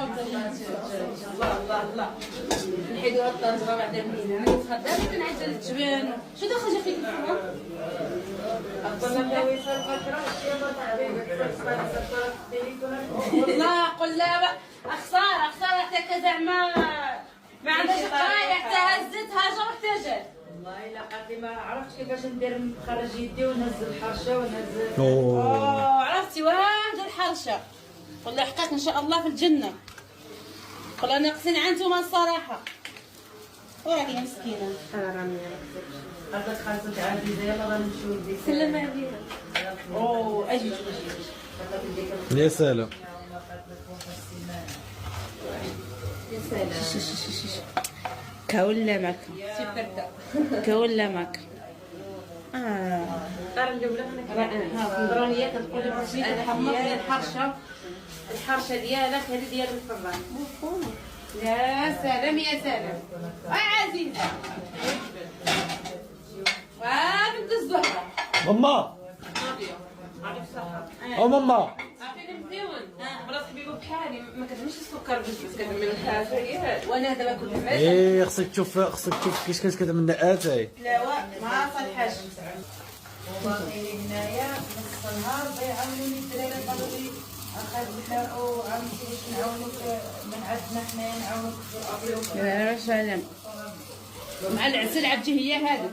الله الله نحيدو هاد الطنجره بعدا منين انا خدامه كنعدل الجبن شو دخل جا فيك الفرن والله قل لا خساره حتى كذا ما عندهاش قرايه حتى هزت هاجر واحتاجت والله الا قالت ما عرفتش كيفاش ندير نخرج يدي ونهز الحرشه ونهز عرفتي وين الحرشه والله حقك ان شاء الله في الجنه والله ناقصين عنتوما الصراحه وراك يا مسكينه راني قالت خرجت عندي يلا غنمشيو لديك سلم عليها اجي يا سلام يا سلام كولا ماك كولا ماك راني كتقولي الحرشه ديالك هذه ديال الفران يا سلام يا سلام عزيزه وبنت الزهره ماما او ماما عافيني مزيون مرات حبيبه بحالي ما كتعملش السكر بزاف كتعمل الحاجه وانا دابا كنت ماشي ايه خصك تشوف كيفاش كانت كتعمل اتاي لا ما صالحاش وباقي هنايا نص النهار بيعاونوني الدراري قالوا لي اخذنا وعمتي باش نعاونوك من عندنا حنايا نعاونوك في الابيض يا سلام مع العسل عبتي هي هذا